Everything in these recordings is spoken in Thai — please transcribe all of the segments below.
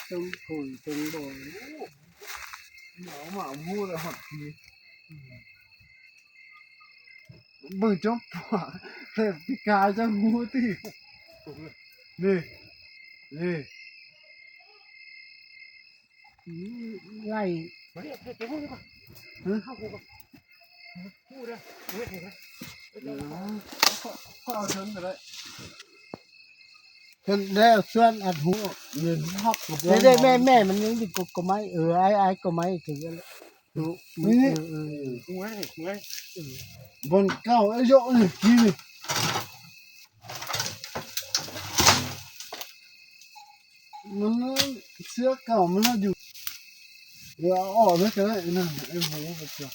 tông khủi tông bồi nó mà mua là hoặc gì bừng trong quả thêm cái cá cho mua thì nè nè ngay sao thân rồi đấy thân đeo xuân ăn hú nhìn hóc đây đây mẹ mình những gì có máy ai có máy thì đúng vần cao ấy rộ này kia này nó xưa cao mà nó dù ở đấy cái này nè em thấy vật chưa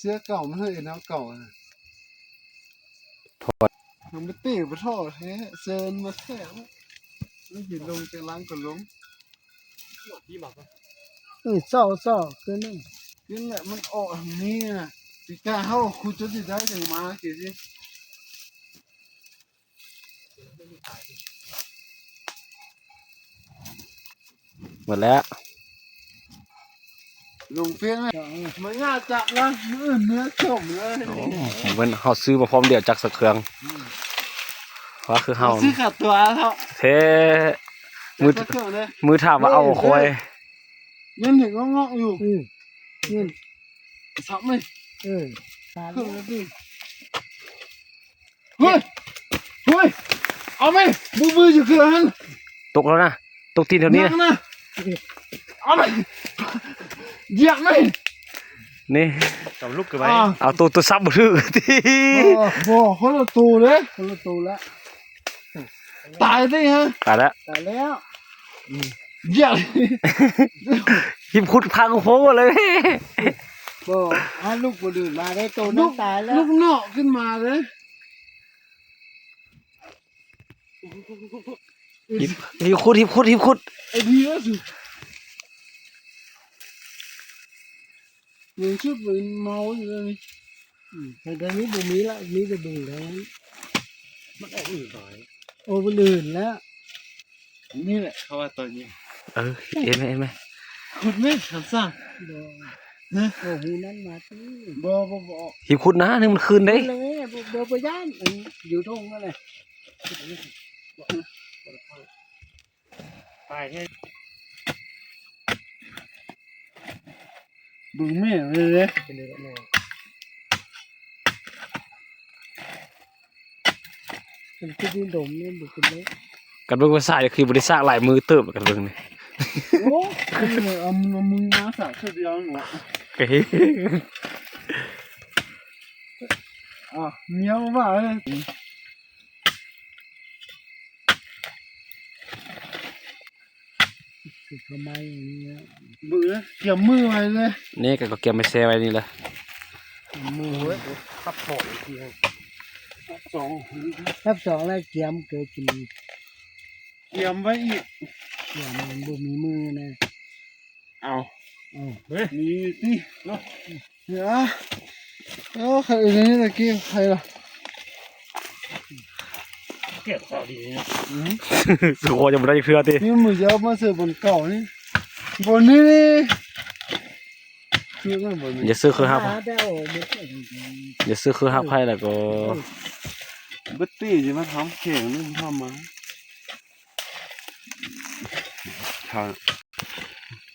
xưa cao mà nó cao này nó mới tỉ vào thọ thế sơn mà xẻo nó chỉ lông cái láng còn lúng sao cái này cái nàyมันออกนี่นะปีกาเขาคุยจนได้จังมาเกี่ยสิหมดแล้ว ลงเพียงไหมมันง่ายจับนะเนื้อส้มเลย เหมือนเขาซื้อมาพร้อมเดียวจากสักเครื่องว่าคือเฮา ซื้อขาดตัวเท่า เทมือถามว่าเอาคอย ยังเห็นก็งอกอยู่ นี่ สับไหม ตา เครื่องแล้วดิเฮ้ยเอาไหมมืออยู่เครื่องนั้น ตกแล้วนะตกตีนแถวนี้ นะเอาไหมเหยียบไหม นี่ จับลูกกันไว้ เอาตัวซับมือที่ บ่คนละตัวเลย คนละตัวละ ตายสิฮะ ตายแล้ว ตายแล้ว เหยียบ หิมคุดพังโค้งเลย ก็ให้ลูกคนอื่นมาได้ตัวนั้นตายแล้ว ลูกนอกขึ้นมาเลย หิมคุด ไอ้ดีแล้วสิยังชุดเป็นเมาอยู่เลย แต่ตอนนี้บุมีละมีแต่บุแล้ว มันออกอื่นหน่อย โอ้คนอื่นแล้ว นี่แหละเขาว่าตัวนี้ เห็นไหม ขุดไหมทำสร้าง โอ้หูนั้นมาที่ บ่ หิมคุดนะนึงมันคืนได้ เลยเดินไปย่านอยู่ทุ่งนั่นแหละ ตายแค่ บึงแม่เลย เป็นเดือนละ เป็นที่ดินดมนี่บุกขึ้นเลย กันเบิ่งภาษาเนี่ยคือบริษัทหลายมือเติบกันเบิ่งนี่ โอ้เอามึงมาสาชุดเดียวหนูเมียวว่าเลย คือทำไมอย่างเงี้ย บึงเกี่ยมมือไว้เลย นี่ก็เก็บไม่แช่ไว้นี่แหละ มือไว้ ขับถอยทีนึง สอง ทับสองแล้วเกียมเกิดกิน เกี่ยมไว้อีก เกียมมันบุมีมือนะ เอา เฮ้ย นี่นี่เนาะเดี๋ยวใครนี่ตะกี้ใครล่ะ เกี่ยวข้าวดีนะ สุโขจะบ่ได้เพื่อติ นี่มือจะมาเสิร์ฟบนเก่านี่บนนี้นี่คือมันบนนี้ อย่าซื้อคือฮับ ได้โอ้บุก อย่าซื้อคือฮับให้แล้วก็ บัตตี้จะมาทำแข่งนี่ทำมาทาง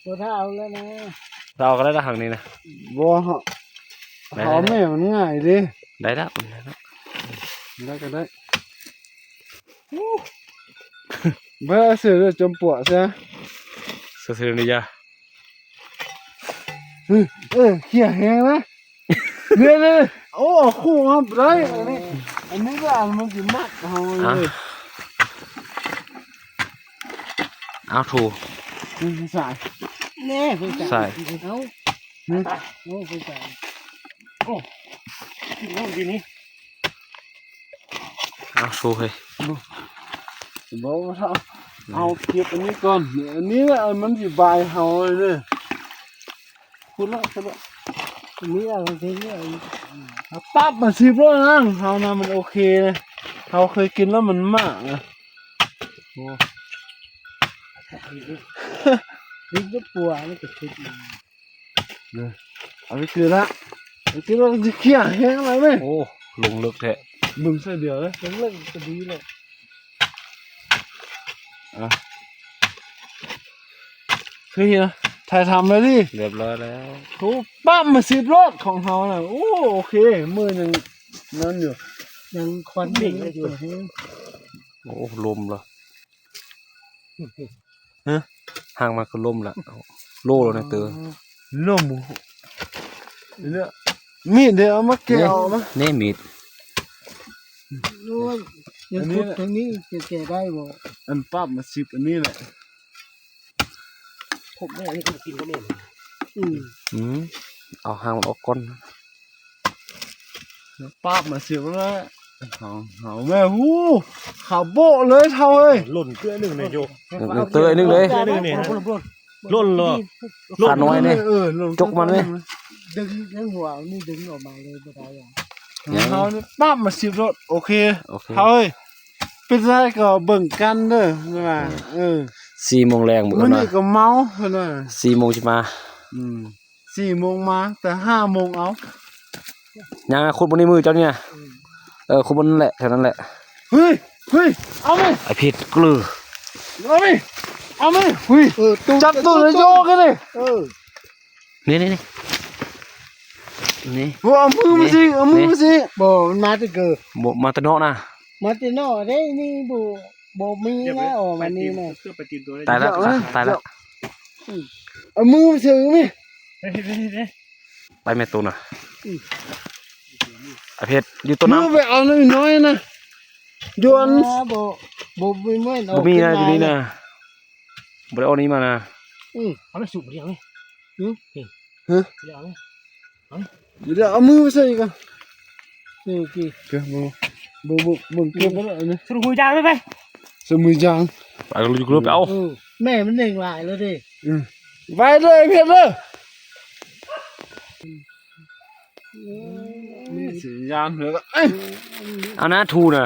พอถ้าเอาแล้วนะ เราก็ได้ละทางนี้นะ บัวเหาะหอมแม่มันง่ายดิ ได้แล้ว ได้ก็ได้เบอร์เสือจมปวดใช่ไหม ซื้อๆนี่จ้ะ เขี่ยแห้งนะเนี่ยโอ้คู่ครับได้อันนี้ก็อันมันกินมากเอาเลย เอาถูก ใส่ แน่คุณจ่ายเอาโอ้คุณจ่าย ที่นู่นทีนี้ เอาถูกเฮ้ย บอกว่าเอาเก็บอันนี้ก่อนอันนี้แหละมันสิบายเฮาเลยเนี่ยคุณละ มีอะไรทีนี้ ปั๊บมาสิบรถนะเฮานะมันโอเคนะเฮาเคยกินแล้วมันมากนะโอ้ นี่ก็ปัวนี่ก็คิด เอาไปกินละไปกินแล้วจะเคี่ยแห้งอะไรไหม โอ้ลงลึกแท้ มึงใส่เดียวเลย เป็นเรื่องก็ดีเลย เคยเห็นนะถ่ายทำเลยดิ เรียบร้อยแล้ว โอ้ปั๊บมาสิบรถของเฮาน่ะโอ้โอเคมือยังนั่นอยู่ ยังควันดิ่งอยู่ โอ้ลมละห่างมาก็ลมละโล่แล้วนะเตอ ลมเนี่ยมีดเดี๋ยวเอามาแกะออกมา เน่มีด รู้ว่ายังพูดทางนี้จะแก้ได้บ่ อันปั๊บมาสิบอันนี้แหละ ผมแม่นี่ก็กินก็แม่ เอาห่างมันออกก่อน ปั๊บมาสิบแล้วเฮาแม่หูขาวโบะเลยเท่าเอ้ย หล่นเกลือหนึ่งเลยโย เตอนึงเลย เกลือหนึ่งเนี่ยหล่นเลย ขาน้อยเนี่ย จกมันเลย ดึงทั้งหัวนี่ดึงออกมาเลยบ่ได้อ่ะ เฮานี่ปั๊บมาสิบรถโอเค โอเค เท่าเอ้ยเป็นไรก็เบิ่งกันเด้อว่า4 โมงแรงมื้อ มื้อ นะ นี้ก็เมาเพิ่นว่า 4 โมงสิมา 4 โมงมาแต่5 โมงเอา ยังขุดบนในมือเจ้าเนี่ยขุดบนนั่นแหละแถวนั้นแหละ เฮ้ยเอาไหม ไอ้ผิดกลือ เอาไหมเอาไหมเฮ้ยจับตัวเลยโยกกันเลย นี่นี่ เอามือมาสิเอามือมาสิ บ่มันมาแต่เกิด บ่มาตะเนาะนะ มาแต่นอกเด้นี่บ่มีนะออกมานี่นะ เพื่อไปตีนตัวได้ ตายแล้วตายแล้ว เอามือมาสิไหม ไปแม่ตูนน่ะไอ้เพชรอยู่ต้น มื น้ อไปเอาน้อยๆนะโยน บ่มีมื้อ ำบ่มีนะอยู่นี่นะบ่ได้เอานี้มานะ เอาไม่สุกเดียวไหมเดียวไหม เดี๋ยวเอามือมาสิกัน นี่กี่ เก็บมือเก็บไว้เลยนะ สรุปคุยจางไหมไป สมือจาง ไปก็อยู่กลุ่มไปเอา แม่มันเล่งหลายแล้วดิ ไปเลยเพชรเลยสียานเหลือก็เอ้ย เอานะทูน่ะ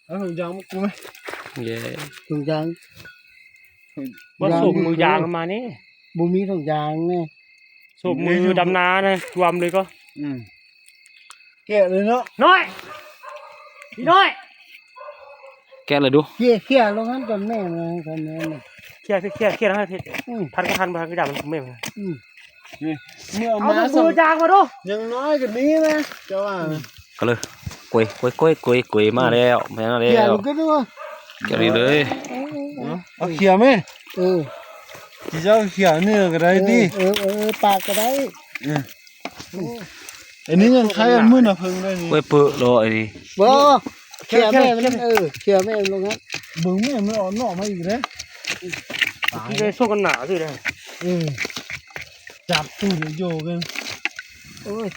เอาถุงยางมากูไหม เย้ ถุงยาง ว่าสูบมือยางมานี่ บ่มีถุงยางแน่ สูบมือดำนานะรวมเลยก็ แกะเลยเนาะ น้อยพี่น้อย แกะเลยดู เขี่ยลงนั้นก่อนแม่มาก่อนแม่น่ะ เครียดนะเพชรทันก็ทันมาทันก็ดับมันไม่มา เมื่อ เอา มา มือยางมาดู ยังน้อยกว่านี้นะเจ้าว่า ก็เลยกุยมาแล้วมาแล้ เขี่ยว ลงก็ดู แกะนี่เลย เอาเขียไหม ที่เจ้าเขียเนื้อก็ได้ดิ ปากก็ได้ อันนี้ยังใครอันมื้อน่ะเพิ่งได้นี่ กล้วยเปื้อรอไอ้นี่ บ่เขี่ยแม่มันเขี่ยแม่ลงนั้น เบิ่งแม่มันออกนอกมาอีกแล้ว ที่ได้สู้กันหนาสิเลย จับตู้โยกัน โอ้ย